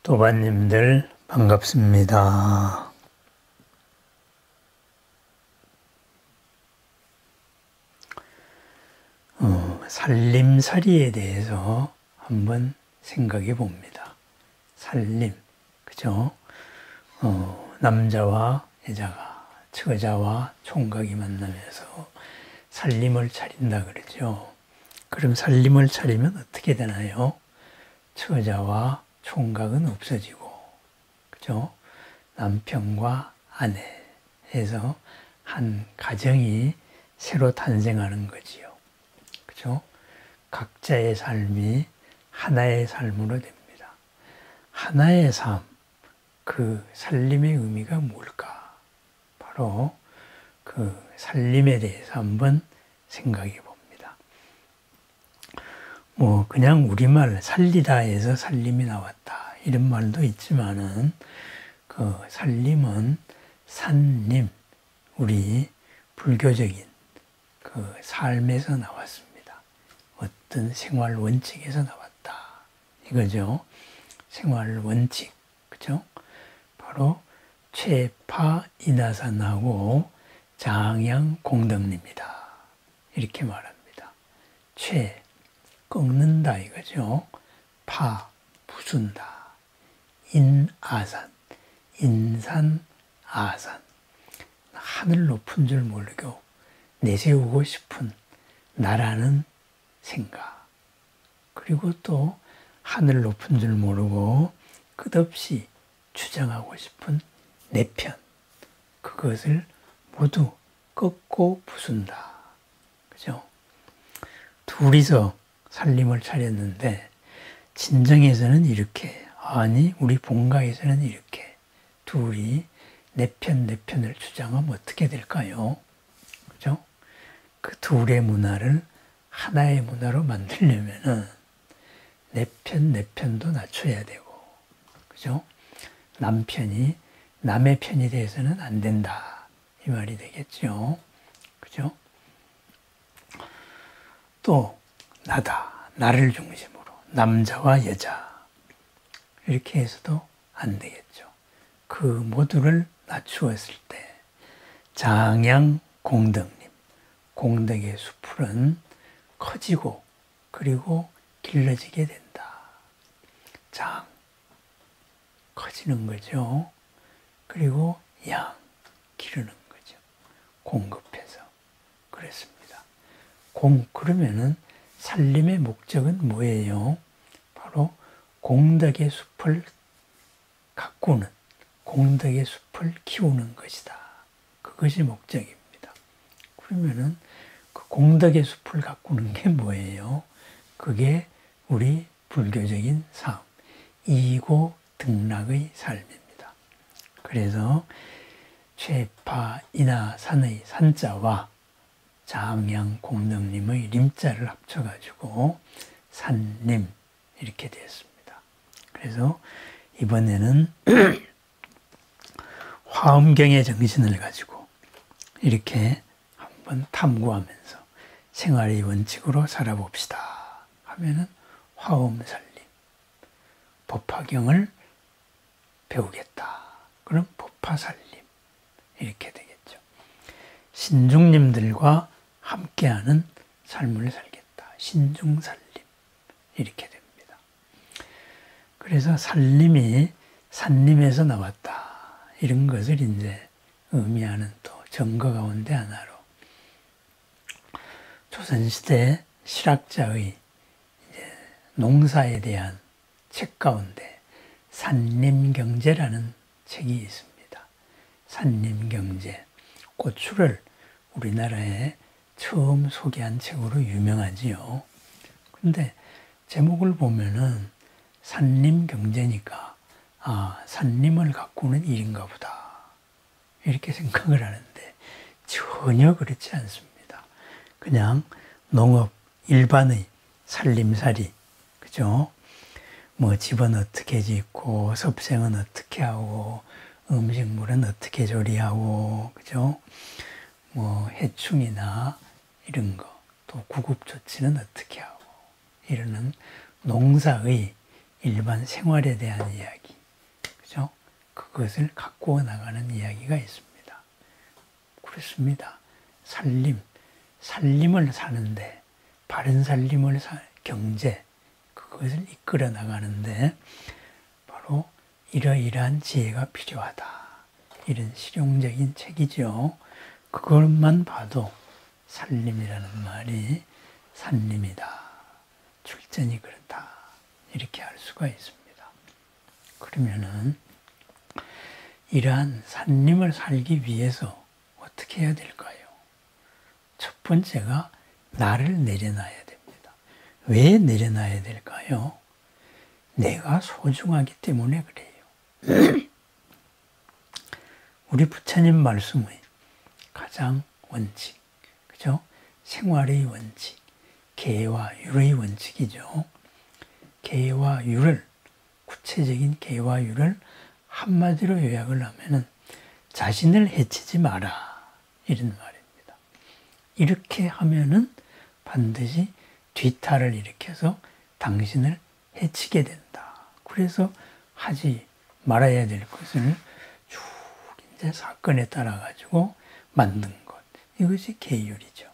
도반님들 반갑습니다. 살림살이에 대해서 한번 생각해 봅니다. 살림, 그죠? 남자와 여자가, 처자와 총각이 만나면서 살림을 차린다 그러죠. 그럼 살림을 차리면 어떻게 되나요? 처자와 총각은 없어지고, 그죠? 남편과 아내 해서 한 가정이 새로 탄생하는 거지요. 그죠? 각자의 삶이 하나의 삶으로 됩니다. 하나의 삶, 그 살림의 의미가 뭘까? 바로 그 살림에 대해서 한번 생각해 봅니다. 그냥 우리말 살리다 해서 살림이 나왔다 이런 말도 있지만은 그 살림은 산림, 우리 불교적인 그 삶에서 나왔습니다. 어떤 생활 원칙에서 나왔다 이거죠. 생활 원칙, 그죠? 바로 최파 인하산하고 장양 공덕립니다. 이렇게 말합니다. 최, 꺾는다 이거죠. 파, 부순다. 인아산, 인산, 아산. 하늘 높은 줄 모르고 내세우고 싶은 나라는 생각. 그리고 또 하늘 높은 줄 모르고 끝없이 주장하고 싶은 내 편. 그것을 모두 꺾고 부순다. 그죠? 둘이서 살림을 차렸는데 진정에서는 이렇게, 아니 우리 본가에서는 이렇게 둘이 내 편을 주장하면 어떻게 될까요? 그죠? 그 둘의 문화를 하나의 문화로 만들려면은 내 편도 낮춰야 되고, 그죠? 남편이 남의 편이 돼서는 안 된다 이 말이 되겠죠. 그죠? 또 나다, 나를 중심으로 남자와 여자 이렇게 해서도 안 되겠죠. 그 모두를 낮추었을 때 장양 공덕님, 공덕의 숲은 커지고 그리고 길러지게 된다. 장, 커지는 거죠. 그리고 양, 기르는 거죠. 공급해서. 그랬습니다. 그러면은 살림의 목적은 뭐예요? 바로 공덕의 숲을 가꾸는, 공덕의 숲을 키우는 것이다. 그것이 목적입니다. 그러면은 그 공덕의 숲을 가꾸는 게 뭐예요? 그게 우리 불교적인 삶, 이고등락의 삶입니다. 그래서 최파 인하산의 산자와 장양 공덕님의 림자를 합쳐가지고 산림 이렇게 되었습니다. 그래서 이번에는 화엄경의 정신을 가지고 이렇게 한번 탐구하면서 생활의 원칙으로 살아봅시다 하면은 화엄살림, 법화경을 배우겠다. 그럼 법화살림 이렇게 되겠죠. 신중님들과 함께하는 삶을 살겠다. 신중살림 이렇게 됩니다. 그래서 살림이 산림에서 나왔다. 이런 것을 이제 의미하는 또 증거 가운데 하나로 조선시대 실학자의 이제 농사에 대한 책 가운데 산림경제라는 책이 있습니다. 산림경제. 고추를 우리나라에 처음 소개한 책으로 유명하지요. 근데 제목을 보면은 산림경제니까 산림을 가꾸는 일인가 보다 이렇게 생각을 하는데 전혀 그렇지 않습니다. 그냥 농업 일반의 살림살이, 그죠? 집은 어떻게 짓고 섭생은 어떻게 하고 음식물은 어떻게 조리하고, 그죠? 해충이나 이런 거, 또 구급조치는 어떻게 하고, 이러는 농사의 일반 생활에 대한 이야기, 그죠? 그것을 갖고 나가는 이야기가 있습니다. 그렇습니다. 살림을 사는데, 바른 살림을 경제, 그것을 이끌어 나가는데 바로 이러이러한 지혜가 필요하다. 이런 실용적인 책이죠. 그것만 봐도 살림이라는 말이 산림이다. 출전이 그렇다. 이렇게 알 수가 있습니다. 그러면은 이러한 산림을 살기 위해서 어떻게 해야 될까요? 첫 번째가 나를 내려놔야 됩니다. 왜 내려놔야 될까요? 내가 소중하기 때문에 그래요. 우리 부처님 말씀의 가장 원칙, 그죠? 생활의 원칙, 계와 율의 원칙이죠. 계와 율을, 구체적인 계와 율을 한마디로 요약을 하면은 자신을 해치지 마라. 이런 말입니다. 이렇게 하면은 반드시 뒤탈을 일으켜서 당신을 해치게 된다. 그래서 하지 말아야 될 것을 쭉 이제 사건에 따라 가지고 만든 것. 이것이 계율이죠.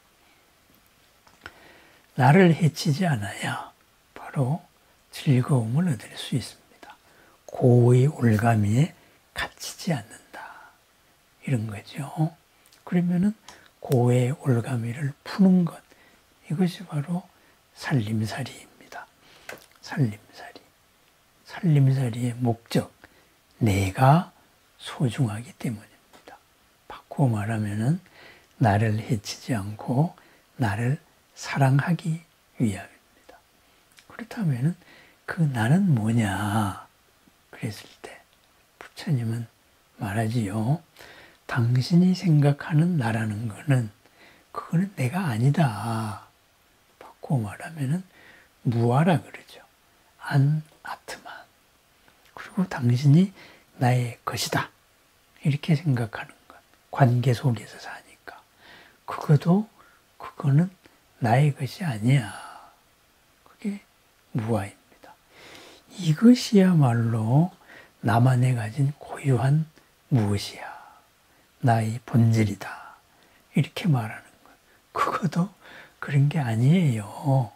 나를 해치지 않아야 바로 즐거움을 얻을 수 있습니다. 고의 올가미에 갇히지 않는다. 이런 거죠. 그러면은 고의 올가미를 푸는 것. 이것이 바로 살림살이입니다. 살림살이. 살림살이의 목적. 내가 소중하기 때문입니다. 바꾸어 말하면은 나를 해치지 않고 나를 사랑하기 위함입니다. 그렇다면은 그 나는 뭐냐? 그랬을 때 부처님은 말하지요. 당신이 생각하는 나라는 거는 그거는 내가 아니다. 바꾸어 말하면은 무아라 그러죠. 안 아트만. 그리고 당신이 나의 것이다. 이렇게 생각하는 것. 관계 속에서 사니까. 그거는 나의 것이 아니야. 그게 무아입니다. 이것이야말로 나만에 가진 고유한 무엇이야. 나의 본질이다. 이렇게 말하는 것. 그것도 그런 게 아니에요.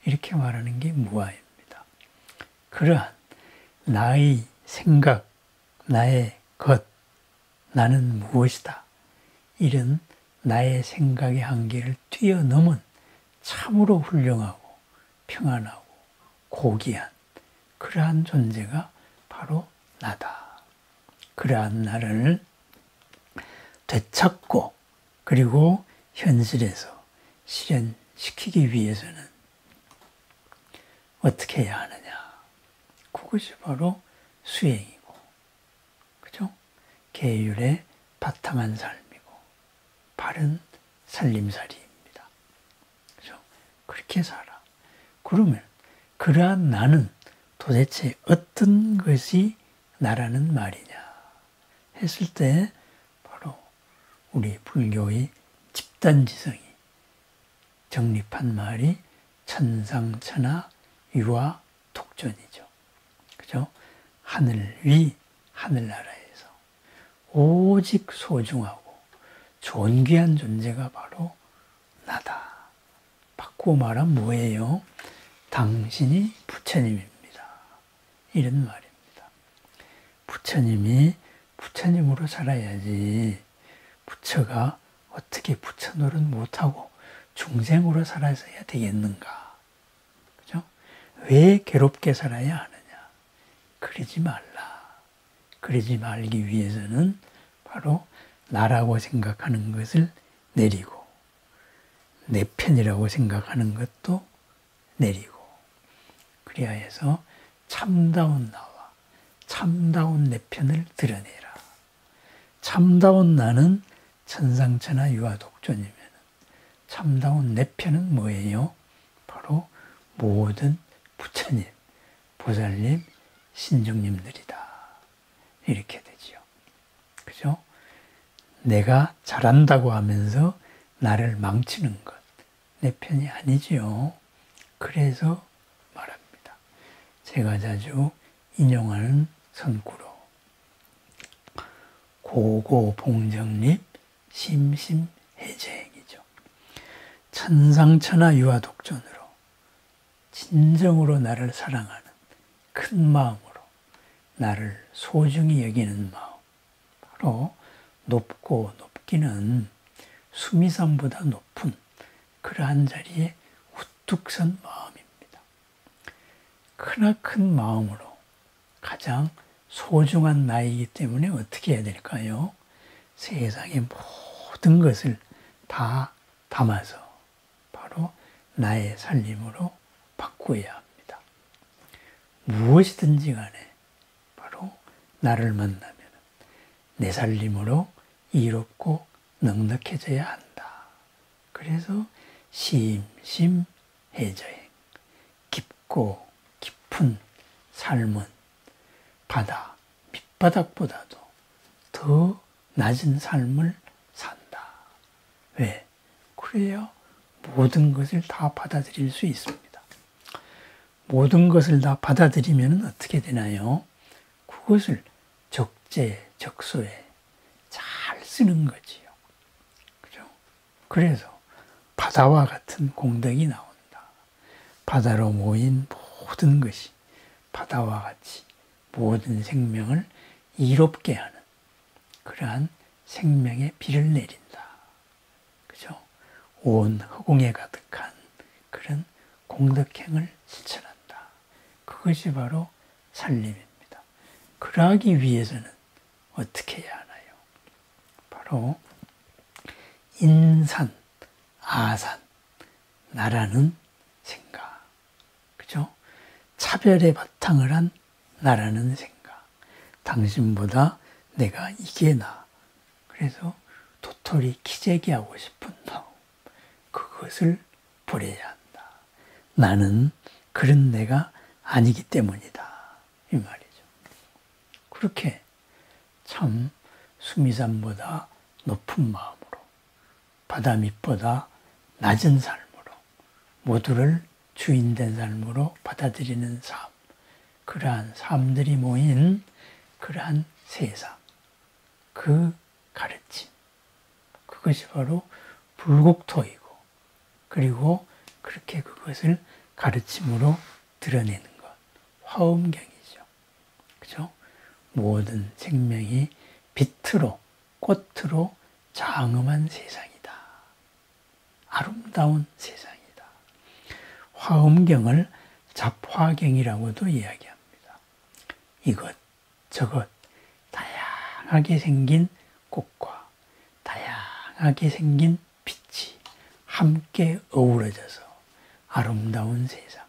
이렇게 말하는 게 무아입니다. 그러한 나의 생각, 나의 것, 나는 무엇이다. 이런 나의 생각의 한계를 뛰어넘은 참으로 훌륭하고 평안하고 고귀한 그러한 존재가 바로 나다. 그러한 나를 되찾고 그리고 현실에서 실현시키기 위해서는 어떻게 해야 하느냐. 그것이 바로 수행이고, 그죠? 계율에 바탕한 삶이고, 바른 살림살이입니다. 그죠? 그렇게 살아. 그러면 그러한 나는 도대체 어떤 것이 나라는 말이냐 했을 때 바로 우리 불교의 집단지성이 정립한 말이 천상천하 유아 독존이죠. 그죠? 하늘 위 하늘나라에서 오직 소중하고 존귀한 존재가 바로 나다. 바꾸어 말하면 뭐예요? 당신이 부처님입니다. 이런 말입니다. 부처님이 부처님으로 살아야지 부처가 어떻게 부처 노릇 못하고 중생으로 살아서야 되겠는가? 그죠? 왜 괴롭게 살아야 하느냐? 그러지 말라. 그러지 말기 위해서는 바로 나라고 생각하는 것을 내리고 내 편이라고 생각하는 것도 내리고 그래야 해서 참다운 나와 참다운 내 편을 드러내라. 참다운 나는 천상천하 유아독존이면 참다운 내 편은 뭐예요? 바로 모든 부처님, 보살님, 신중님들이다. 이렇게 되지요. 그죠? 내가 잘한다고 하면서 나를 망치는 것, 내 편이 아니지요. 그래서 말합니다. 제가 자주 인용하는 선구로 고고봉정립 심심해제행이죠. 천상천하 유아독존으로 진정으로 나를 사랑하는 큰 마음으로 나를 소중히 여기는 마음, 바로 높고 높기는 수미산보다 높은 그러한 자리에 우뚝 선 마음입니다. 크나큰 마음으로 가장 소중한 나이기 때문에 어떻게 해야 될까요? 세상의 모든 것을 다 담아서 바로 나의 살림으로 바꾸어야 합니다. 무엇이든지 간에 바로 나를 만나면 내 살림으로 이롭고 넉넉해져야 한다. 그래서 심심해저행, 깊고 깊은 삶은 바다 밑바닥보다도 더 낮은 삶을 산다. 왜? 그래야 모든 것을 다 받아들일 수 있습니다. 모든 것을 다 받아들이면 어떻게 되나요? 그것을 적재적소에 잘 쓰는 거지요. 그죠? 그래서 바다와 같은 공덕이 나온다. 바다로 모인 모든 것이 바다와 같이 모든 생명을 이롭게 하는 그러한 생명의 비를 내린다. 그죠? 온 허공에 가득한 그런 공덕행을 실천한다. 그것이 바로 살림입니다. 그러하기 위해서는 어떻게 해야 하나요? 바로 인산, 아산, 나라는 생각. 그죠? 차별의 바탕을 한 나라는 생각. 당신보다 내가 이게 나. 그래서 도토리 키재기 하고 싶은 마음. 그것을 버려야 한다. 나는 그런 내가 아니기 때문이다. 이 말이죠. 그렇게 참 수미산보다 높은 마음으로 바다 밑보다 낮은 삶으로 모두를 주인된 삶으로 받아들이는 삶, 그러한 삶들이 모인 그러한 세상, 그 가르침, 그것이 바로 불국토이고 그리고 그렇게 그것을 가르침으로 드러내는 것, 화엄경이죠. 그죠? 모든 생명이 빛으로 꽃으로 장엄한 세상이다. 아름다운 세상이다. 화엄경을 잡화경이라고도 이야기합니다. 이것 저것 다양하게 생긴 꽃과 다양하게 생긴 빛이 함께 어우러져서 아름다운 세상,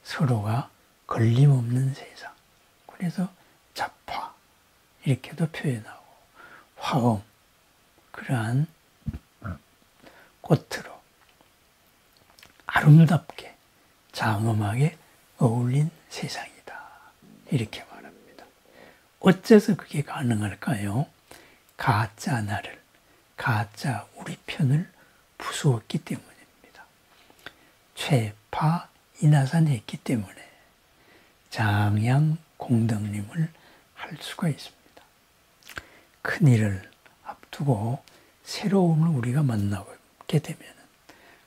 서로가 걸림없는 세상. 그래서 잡화 이렇게도 표현하고 화엄, 그러한 꽃으로 아름답게 장엄하게 어울린 세상이다. 이렇게 말합니다. 어째서 그게 가능할까요? 가짜 나를, 가짜 우리 편을 부수었기 때문입니다. 최파 인하산했기 때문에 장양 공덕님을 할 수가 있습니다. 큰일을 앞두고 새로움을 우리가 만나게 되면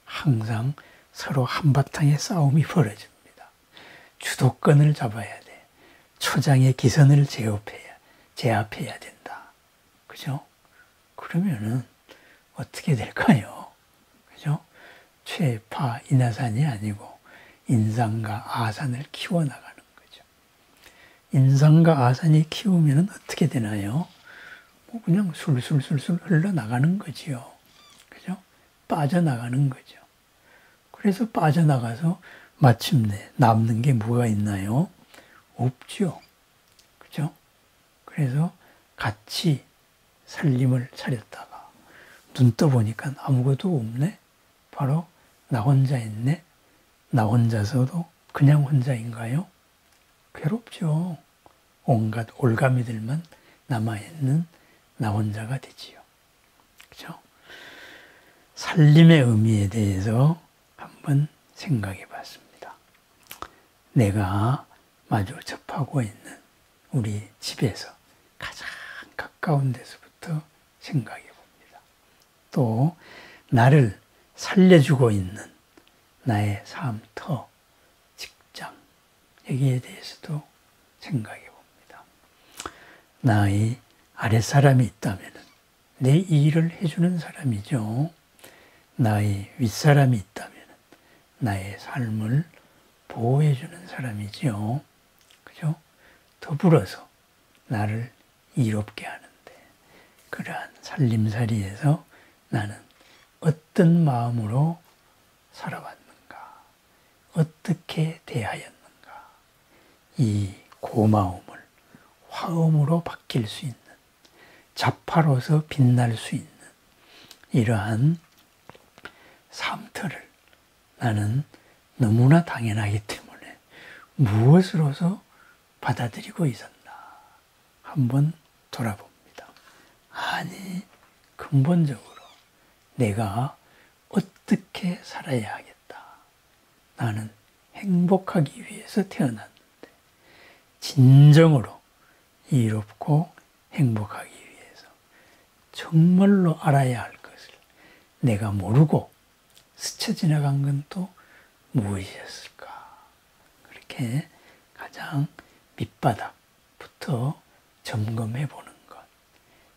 항상 서로 한바탕의 싸움이 벌어집니다. 주도권을 잡아야 돼. 초장의 기선을 제압해야 된다. 그죠? 그러면은 어떻게 될까요? 그죠? 최파 인하산이 아니고 인산과 아산을 키워나가는 거죠. 인산과 아산이 키우면 어떻게 되나요? 뭐 그냥 술술술술 흘러나가는 거지요. 그죠? 빠져나가는 거죠. 그래서 빠져나가서 마침내 남는 게 뭐가 있나요? 없죠. 그죠? 그래서 같이 살림을 차렸다가 눈 떠보니까 아무것도 없네? 바로 나 혼자 있네? 나 혼자서도 그냥 혼자인가요? 괴롭죠. 온갖 올가미들만 남아있는 나 혼자가 되지요. 그죠? 살림의 의미에 대해서 한번 생각해 봤습니다. 내가 마주 접하고 있는 우리 집에서 가장 가까운 데서부터 생각해 봅니다. 또 나를 살려주고 있는 나의 삶터, 직장, 여기에 대해서도 생각해 봅니다. 나의 아랫사람이 있다면 내 일을 해주는 사람이죠. 나의 윗사람이 있다면 나의 삶을 보호해주는 사람이죠. 그죠? 더불어서 나를 이롭게 하는데 그러한 살림살이에서 나는 어떤 마음으로 살아왔는가? 어떻게 대하였는가? 이 고마움을 화음으로 바뀔 수 있는, 자파로서 빛날 수 있는 이러한 삶터를 나는 너무나 당연하기 때문에 무엇으로서 받아들이고 있었나 한번 돌아봅니다. 아니, 근본적으로 내가 어떻게 살아야 하겠다. 나는 행복하기 위해서 태어났는데 진정으로 이롭고 행복하기 위해서 정말로 알아야 할 것을 내가 모르고 스쳐 지나간 건 또 무엇이었을까? 그렇게 가장 밑바닥부터 점검해 보는 것.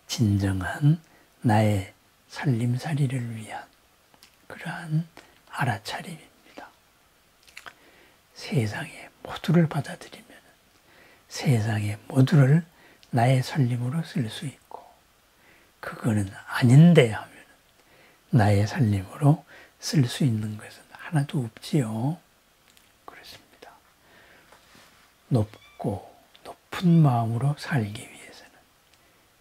진정한 나의 살림살이를 위한 그러한 알아차림입니다. 세상의 모두를 받아들이면 세상의 모두를 나의 살림으로 쓸 수 있고 그거는 아닌데 하면 나의 살림으로 쓸 수 있는 것은 하나도 없지요. 그렇습니다. 높은 마음으로 살기 위해서는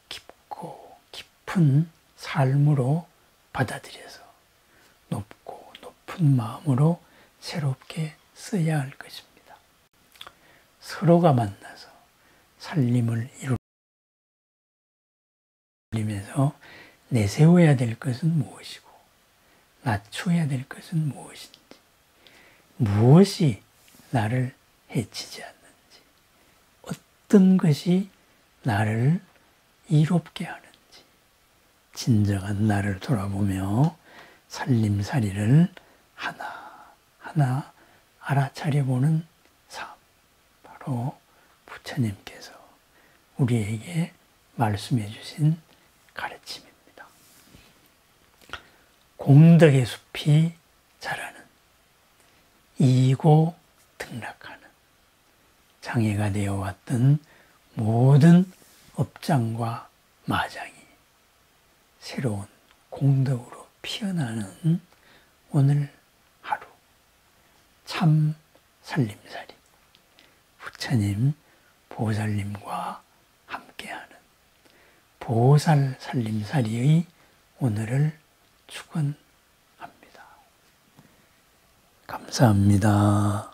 깊고 깊은 삶으로 받아들여서 높은 마음으로 새롭게 써야 할 것입니다. 서로가 만나서 살림을 이루면서 내세워야 될 것은 무엇이고 낮춰야 될 것은 무엇인지, 무엇이 나를 해치지 않는지, 어떤 것이 나를 이롭게 하는지 진정한 나를 돌아보며 살림살이를 하나하나 알아차려보는 삶, 바로 부처님께서 우리에게 말씀해 주신 가르침입니다. 공덕의 숲이 자라는, 이고 등락하는, 장애가 되어왔던 모든 업장과 마장이 새로운 공덕으로 피어나는 오늘 하루, 참 살림살이, 부처님 보살님과 함께하는 보살 살림살이의 오늘을 축원합니다. 감사합니다.